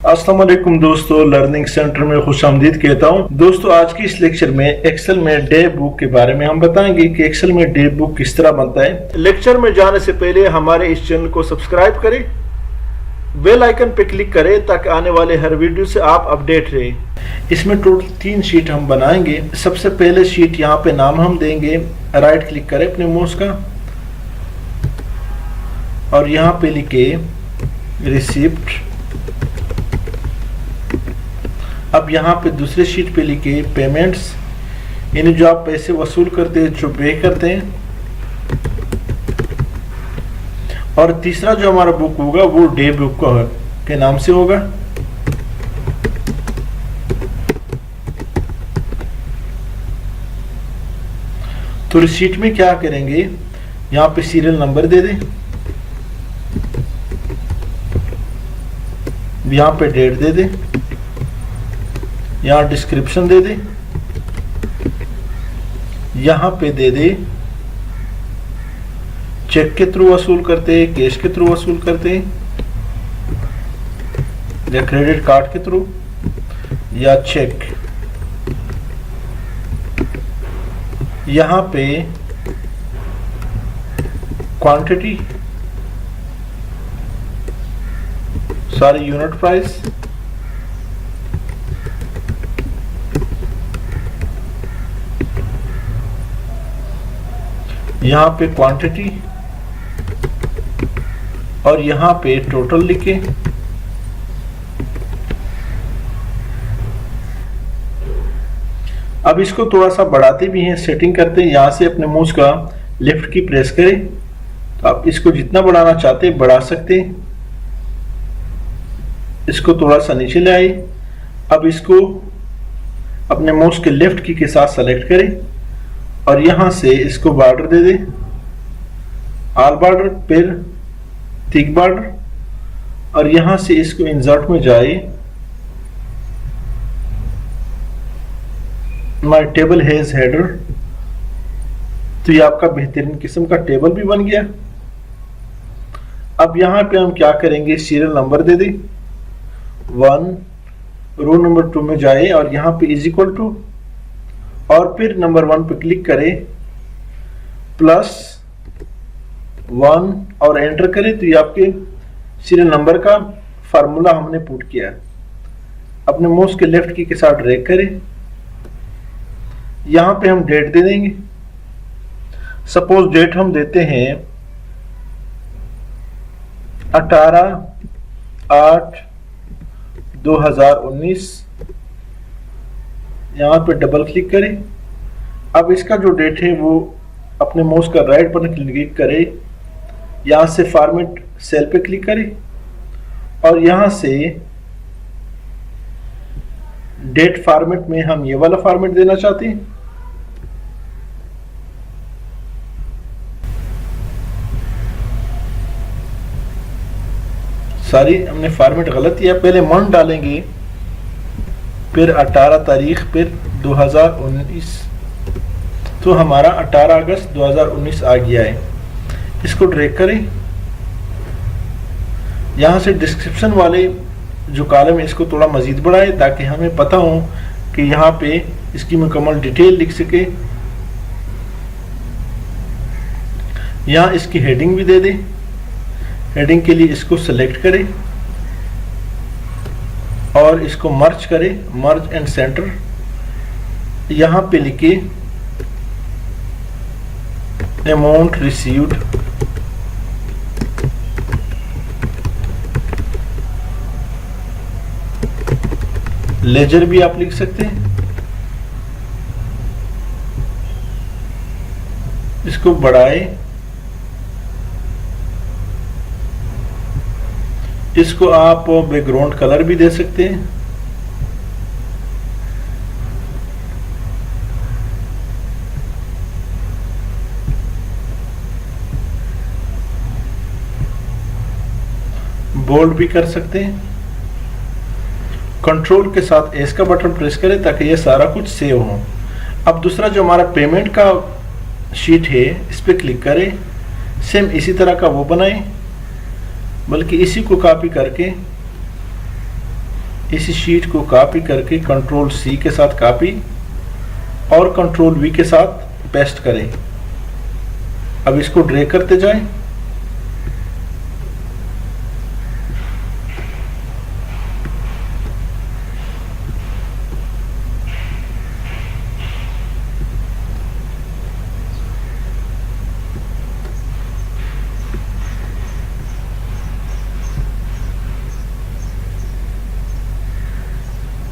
अस्सलाम वालेकुम दोस्तों, लर्निंग सेंटर में खुशामदीद कहता हूँ। दोस्तों, आज की इस लेक्चर में एक्सेल में डे बुक के बारे में हम बताएंगे कि एक्सेल में डे बुक किस तरह बनता है। लेक्चर में जाने से पहले हमारे इस चैनल को सब्सक्राइब करें, बेल आइकन पे क्लिक करें ताकि आने वाले हर वीडियो से आप अपडेट रहे। इसमें टोटल 3 शीट हम बनाएंगे। सबसे पहले शीट यहाँ पे नाम हम देंगे, राइट क्लिक करें अपने माउस का और यहाँ पे लिखे रिसिप्ट। अब यहाँ पे दूसरे शीट पे लिखे पेमेंट्स, यानी जो आप पैसे वसूल करते हैं, जो पे करते हैं। और तीसरा जो हमारा बुक होगा वो डे बुक के नाम से होगा। तो रिसीट में क्या करेंगे, यहाँ पे सीरियल नंबर दे दें, यहाँ पे डेट दे दें, यहाँ डिस्क्रिप्शन दे दे, यहाँ पे दे दे चेक के थ्रू वसूल करते हैं, कैश के थ्रू वसूल करते हैं, या क्रेडिट कार्ड के थ्रू, या चेक। यहाँ पे क्वांटिटी, सारी यूनिट प्राइस, यहाँ पे क्वांटिटी और यहाँ पे टोटल लिखे। अब इसको थोड़ा सा बढ़ाते भी हैं, सेटिंग करते हैं। यहाँ से अपने माउस का लेफ्ट की प्रेस करें, तो आप इसको जितना बढ़ाना चाहते हैं बढ़ा सकते हैं। इसको थोड़ा सा नीचे ले आए। अब इसको अपने माउस के लेफ्ट की के साथ सेलेक्ट करें और यहां से इसको बॉर्डर दे दे, ऑल बॉर्डर, फिर थिक बॉर्डर, और यहां से इसको इंसर्ट में जाए। माय टेबल हैज हेडर, तो ये आपका बेहतरीन किस्म का टेबल भी बन गया। अब यहां पे हम क्या करेंगे, सीरियल नंबर दे दे 1, रो नंबर 2 में जाए और यहां पे इज इक्वल टू, और फिर नंबर 1 पे क्लिक करें, +1 और एंटर करें। तो ये आपके सीरियल नंबर का फार्मूला हमने पुट किया। अपने माउस के लेफ्ट की के साथ ड्रैग करें, यहां पे हम डेट दे देंगे। सपोज डेट हम देते हैं 18/8/2019। यहाँ पे डबल क्लिक करें। अब इसका जो डेट है वो अपने माउस का राइट बटन क्लिक करें, यहाँ से फॉर्मेट सेल पे क्लिक करें और यहाँ से डेट फॉर्मेट में हम ये वाला फॉर्मेट देना चाहते हैं। सारी हमने फॉर्मेट गलत किया, पहले मंथ डालेंगे, फिर 18 तारीख, फिर 2019। तो हमारा 18 अगस्त 2019 आ गया है। इसको ड्रैग करें, यहाँ से डिस्क्रिप्शन वाले जो कॉलम है इसको थोड़ा मजीद बढ़ाएं ताकि हमें पता हो कि यहाँ पे इसकी मुकम्मल डिटेल लिख सके। यहाँ इसकी हेडिंग भी दे दें। हेडिंग के लिए इसको सेलेक्ट करें और इसको मर्ज करें, मर्ज एंड सेंटर। यहां पे लिखे अमाउंट रिसीव्ड, लेजर भी आप लिख सकते हैं। इसको बढ़ाए, इसको आप बैकग्राउंड कलर भी दे सकते हैं। बोल्ड भी कर सकते हैं। कंट्रोल के साथ एस का बटन प्रेस करें ताकि ये सारा कुछ सेव हो। अब दूसरा जो हमारा पेमेंट का शीट है इस पर क्लिक करें, सेम इसी तरह का वो बनाएं, बल्कि इसी को कॉपी करके इसी शीट को कॉपी करके कंट्रोल सी के साथ कॉपी और कंट्रोल वी के साथ पेस्ट करें। अब इसको ड्रैग करते जाएं।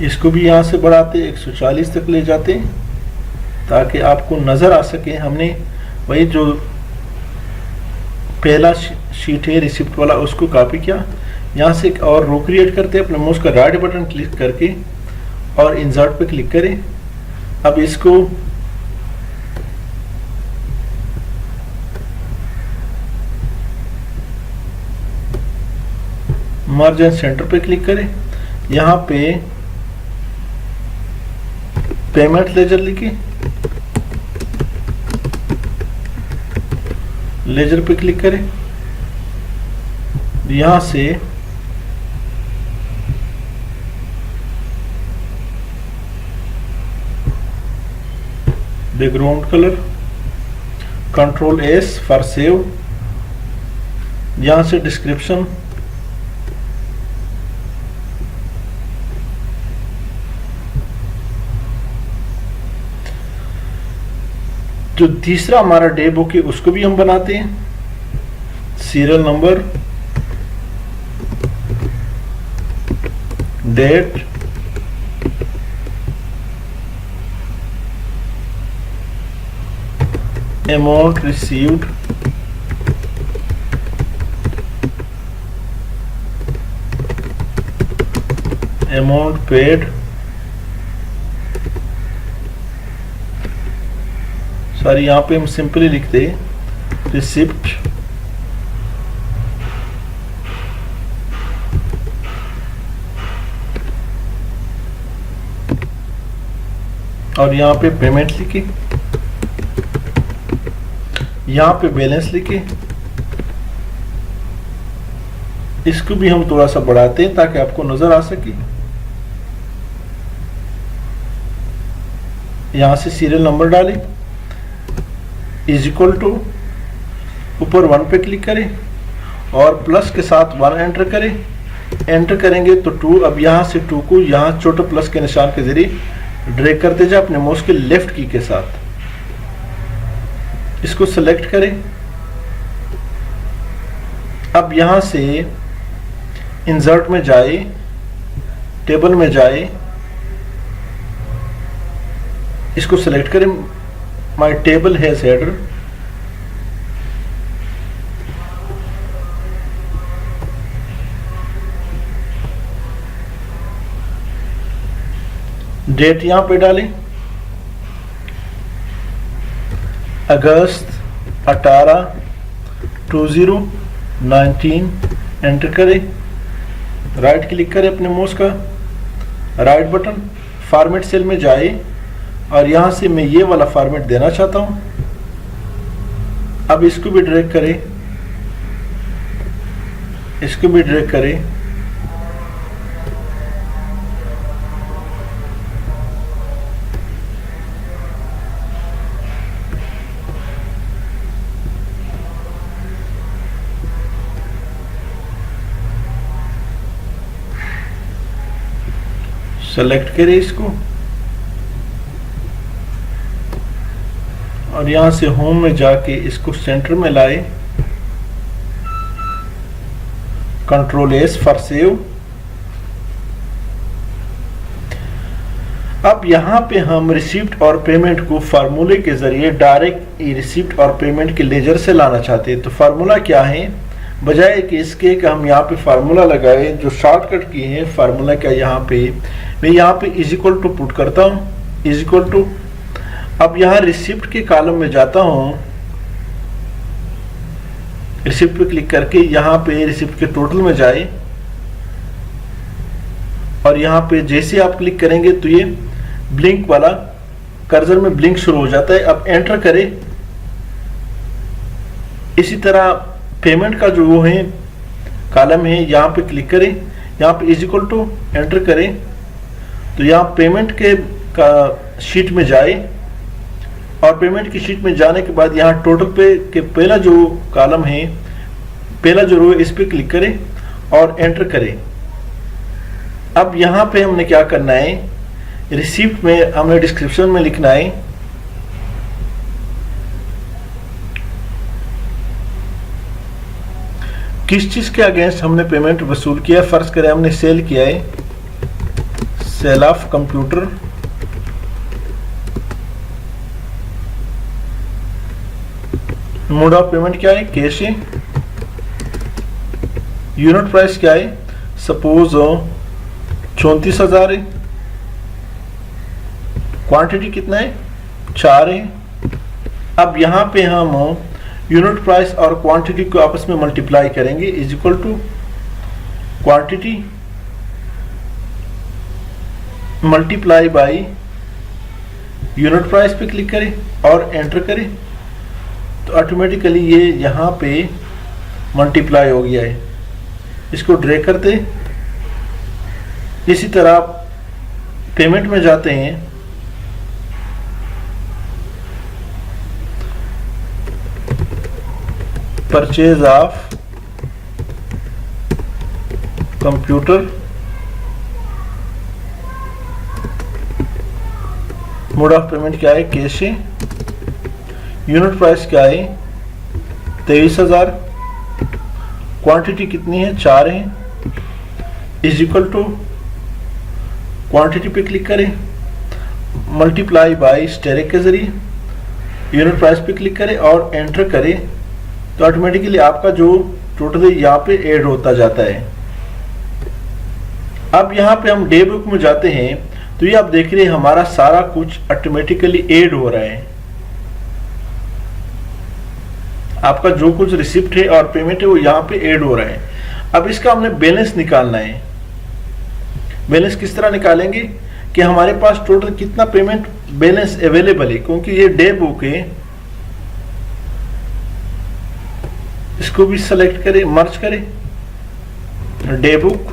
इसको भी यहाँ से बढ़ाते 140 तक ले जाते ताकि आपको नज़र आ सके। हमने वही जो पहला शीट है रिसिप्ट वाला उसको कॉपी किया। यहाँ से एक और रो क्रिएट करते हैं, अपने माउस का राइट बटन क्लिक करके और इंसर्ट पे क्लिक करें। अब इसको मर्ज एंड सेंटर पे क्लिक करें। यहाँ पे पेमेंट लेजर लिखे, लेजर पे क्लिक करें। यहां से background colour, control S for save. यहां से डिस्क्रिप्शन, जो तीसरा हमारा डे बुक है उसको भी हम बनाते हैं। Serial number, date, amount received, amount paid, सारी यहाँ पे हम सिंपली लिखते हैं रिसिप्ट, और यहाँ पे पेमेंट लिखे, यहाँ पे बैलेंस लिखे। इसको भी हम थोड़ा सा बढ़ाते हैं ताकि आपको नजर आ सके। यहाँ से सीरियल नंबर डालें, इज इक्वल टू, ऊपर 1 पे क्लिक करें और प्लस के साथ 1 एंटर करें। एंटर करेंगे तो 2, अब यहाँ से 2 को यहाँ छोटे प्लस के निशान के जरिए ड्रैग करते जाए अपने माउस के लेफ्ट की के साथ। इसको सेलेक्ट करें। अब यहाँ से इंसर्ट में जाए, टेबल में जाए, इसको सेलेक्ट करें। My table has header, date यहां पे डालें, अगस्त 18 2019, एंटर करें। राइट क्लिक करें अपने माउस का राइट बटन, फॉर्मेट सेल में जाए और यहां से मैं ये वाला फॉर्मेट देना चाहता हूं। अब इसको भी ड्रैग करें, इसको भी ड्रैग करें। सेलेक्ट करें इसको और यहां से होम में जाके इसको सेंटर में लाए। Control S for save. अब यहां पे हम रिसिप्ट और पेमेंट को फार्मूले के जरिए डायरेक्ट रिसिप्ट और पेमेंट के लेजर से लाना चाहते हैं। तो फार्मूला क्या है, बजाय कि इसके कि हम यहाँ पे फार्मूला लगाए, जो शॉर्टकट की है फार्मूला क्या, यहाँ पे मैं यहाँ पे इज इक्वल टू पुट करता हूँ, इज इक्वल टू। अब यहाँ रिसिप्ट के कॉलम में जाता हूँ, रिसिप्ट पे क्लिक करके यहाँ पे रिसिप्ट के टोटल में जाए और यहाँ पे जैसे आप क्लिक करेंगे तो ये ब्लिंक वाला कर्सर में ब्लिंक शुरू हो जाता है। अब एंटर करें। इसी तरह पेमेंट का जो वो है कॉलम है, यहाँ पे क्लिक करें। यहाँ पे इज इक्वल टू एंटर करें तो यहाँ पेमेंट के का शीट में जाए और पेमेंट की शीट में जाने के बाद यहाँ टोटल पे के पहला जो कॉलम है, पहला जो रो है, इस पे क्लिक करें और एंटर करें। अब यहाँ पे हमने क्या करना है, रिसीप्ट में हमने डिस्क्रिप्शन में लिखना है किस चीज के अगेंस्ट हमने पेमेंट वसूल किया। फर्ज करें हमने सेल किया है, sale of computer, mode of payment क्या है, कैश है, यूनिट प्राइस क्या है, सपोज 34,000 है, क्वांटिटी कितना है, 4 है। अब यहां पे हम यूनिट प्राइस और क्वांटिटी को आपस में मल्टीप्लाई करेंगे, is equal to quantity multiply by unit price पे क्लिक करें और एंटर करें तो ऑटोमेटिकली ये यहाँ पे मल्टीप्लाई हो गया है। इसको ड्रैग करते, इसी तरह पेमेंट में जाते हैं, purchase of computer, mode of payment क्या है, कैश है, यूनिट प्राइस क्या है 23,000, क्वांटिटी कितनी है 4 है, इज इक्वल टू क्वांटिटी पे क्लिक करें, मल्टीप्लाई बाय स्टेरिक के जरिए यूनिट प्राइस पे क्लिक करें और एंटर करें तो ऑटोमेटिकली आपका जो टोटल है यहाँ पे ऐड होता जाता है। अब यहाँ पे हम डे बुक में जाते हैं तो ये आप देख रहे हैं हमारा सारा कुछ ऑटोमेटिकली ऐड हो रहा है। आपका जो कुछ रिसिप्ट है और पेमेंट है वो यहाँ पे ऐड हो रहा है। अब इसका हमने बैलेंस निकालना है। बैलेंस किस तरह निकालेंगे कि हमारे पास टोटल कितना पेमेंट बैलेंस अवेलेबल है, क्योंकि ये डे बुक है। इसको भी सेलेक्ट करें, मर्ज करें, डे बुक,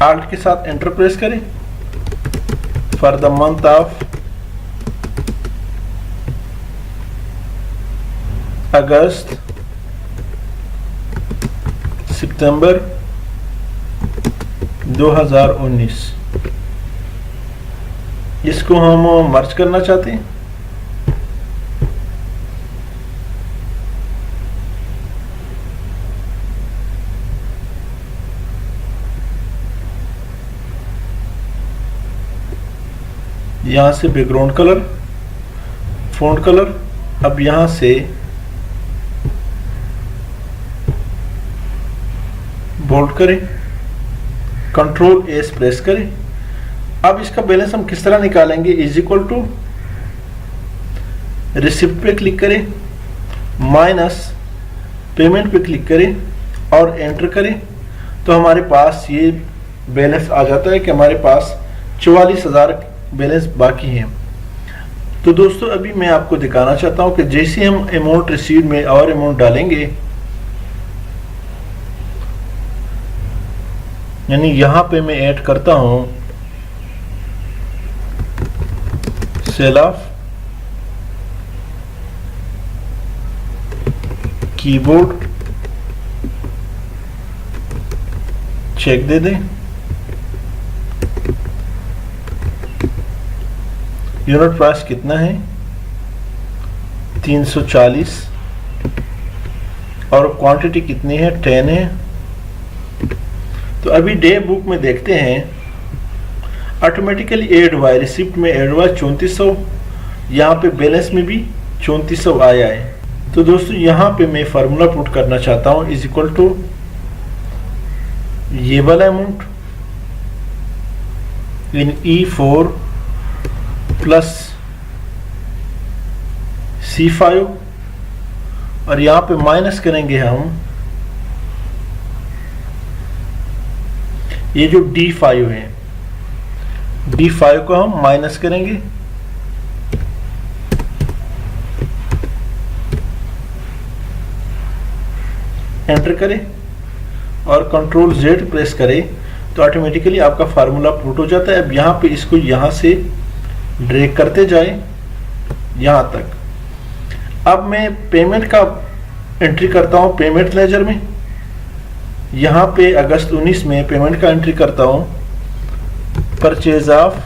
आल्ट के साथ एंटर प्रेस करें, for the month of August September 2019। इसको हम मर्ज करना चाहते हैं। यहां से बैकग्राउंड कलर, फ़ॉन्ट कलर, अब यहां से बोल्ड करें, कंट्रोल एस प्रेस करें। अब इसका बैलेंस हम किस तरह निकालेंगे, इज इक्वल टू रिसिप्ट पे क्लिक करें, माइनस पेमेंट पे क्लिक करें और एंटर करें तो हमारे पास ये बैलेंस आ जाता है कि हमारे पास 44,000 बैलेंस बाकी है। तो दोस्तों अभी मैं आपको दिखाना चाहता हूं कि जैसे हम अमाउंट रिसीव में और अमाउंट डालेंगे, यानी यहां पे मैं ऐड करता हूं सेल ऑफ कीबोर्ड, चेक दे दें, यूनिट प्राइस कितना है 340 और क्वांटिटी कितनी है 10 है। तो अभी डे बुक में देखते हैं ऑटोमेटिकली ऐड हुआ है, रिसिप्ट में ऐड हुआ 3400, यहाँ पे बैलेंस में भी 3400 आया है। तो दोस्तों यहाँ पे मैं फार्मूला पुट करना चाहता हूँ, इज इक्वल टू ये वाला amount in E4 plus C5 और यहाँ पे माइनस करेंगे हम ये जो D5 है, D5 को हम माइनस करेंगे, एंटर करें और कंट्रोल Z प्रेस करें तो ऑटोमेटिकली आपका फार्मूला पुट हो जाता है। अब यहाँ पे इसको यहाँ से ड्रैग करते जाए यहाँ तक। अब मैं पेमेंट का एंट्री करता हूँ पेमेंट लेजर में। यहाँ पे अगस्त 19 में पेमेंट का एंट्री करता हूँ, परचेज ऑफ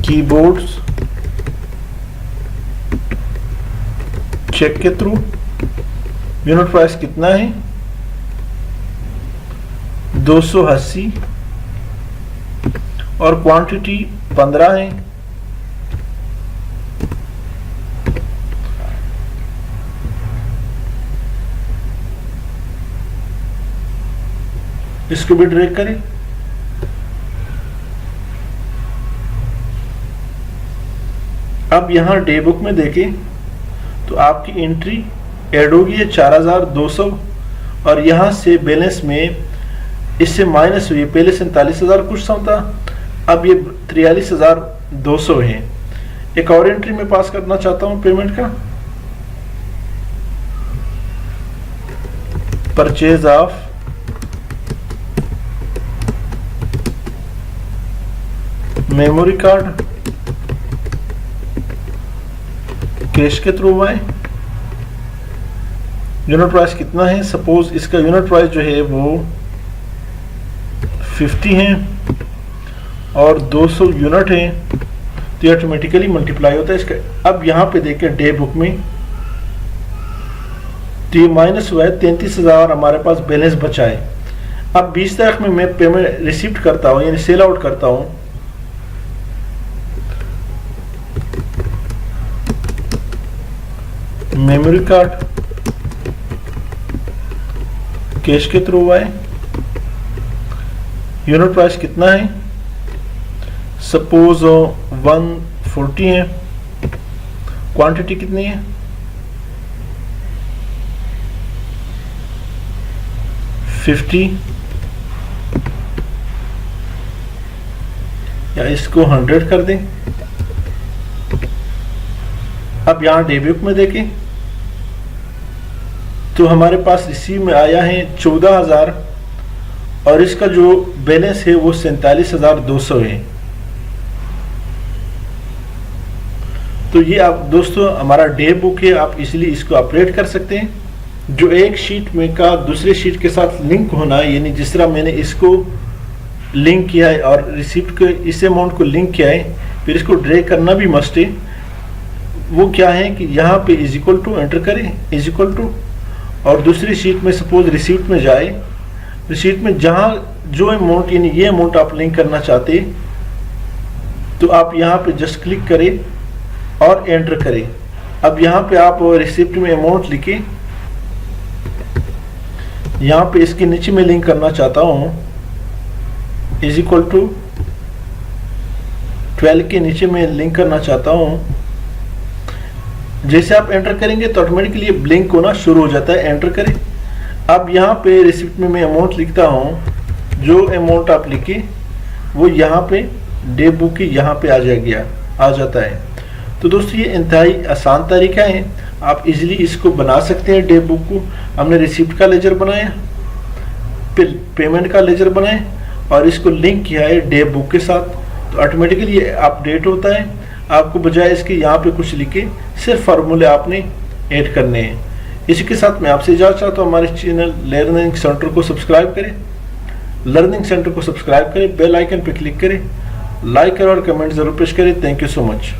कीबोर्ड्स चेक के थ्रू। यूनिट प्राइस कितना है 280 और क्वांटिटी 15 है। इसको भी ड्रैग करें। अब यहां डे बुक में देखें तो आपकी एंट्री ऐड होगी है 4200 और यहां से बैलेंस में इससे माइनस हुई। पहले 47,000 कुछ सौ था, अब ये 43,200 है। एक और एंट्री में पास करना चाहता हूं पेमेंट का, purchase of memory card cash के थ्रू आए। यूनिट प्राइस कितना है, सपोज इसका यूनिट प्राइस जो है वो 50 है और 200 यूनिट है तो ऑटोमेटिकली मल्टीप्लाई होता है इसका। अब यहाँ पे देखें डे बुक में तो ये माइनस हुआ है 33,000 हमारे पास बैलेंस बचा है। अब 20 तारीख में मैं पेमेंट रिसीव करता हूँ यानी सेल आउट करता हूँ, मेमोरी कार्ड कैश के थ्रू आए। यूनिट प्राइस कितना है, सपोज 140 है। क्वांटिटी कितनी है 50 या इसको 100 कर दें। अब यहां डेबिट में देखें तो हमारे पास रिसीव में आया है 14,000 और इसका जो बैलेंस है वो 47,200 है। तो ये आप दोस्तों हमारा डे बुक है, आप इसलिए इसको अपडेट कर सकते हैं। जो एक शीट में का दूसरे शीट के साथ लिंक होना है, यानी जिस तरह मैंने इसको लिंक किया है और रिसिप्ट के इस अमाउंट को लिंक किया है, फिर इसको ड्रैग करना भी मस्ट है। वो क्या है कि यहाँ पे इज इक्वल टू एंटर करें, इज इक्वल टू, और दूसरी शीट में सपोज रिसीप्ट में जाए, रिसीप्ट में जहाँ जो अमाउंट यानी ये अमाउंट आप लिंक करना चाहते तो आप यहाँ पे जस्ट क्लिक करें और एंटर करें। अब यहाँ पे आप रिसिप्ट में अमाउंट लिखे, यहाँ पे इसके नीचे में लिंक करना चाहता हूँ इज इक्वल टू 12 के नीचे में लिंक करना चाहता हूँ। जैसे आप एंटर करेंगे तो ऑटोमेटिकली ये ब्लिंक होना शुरू हो जाता है। एंटर करें। अब यहाँ पे रिसिप्ट में मैं अमाउंट लिखता हूँ, जो अमाउंट आप लिखे वो यहाँ पे डे बुक की यहाँ पे आ जाता है। तो दोस्तों ये इंतहाई आसान तरीका है, आप इजीली इसको बना सकते हैं। डे बुक को हमने रिसिप्ट का लेजर बनाया, फिर पेमेंट का लेजर बनाया और इसको लिंक किया है डे बुक के साथ, तो ऑटोमेटिकली ये अपडेट होता है। आपको बजाय इसके यहाँ पे कुछ लिखे सिर्फ फार्मूले आपने ऐड करने हैं। इसी के साथ मैं आपसे इजाज़त चाहता हूँ, हमारे चैनल लर्निंग सेंटर को सब्सक्राइब करें, लर्निंग सेंटर को सब्सक्राइब करें, बेल आइकन पे क्लिक करें, लाइक करें और कमेंट जरूर पेश करें। Thank you so much.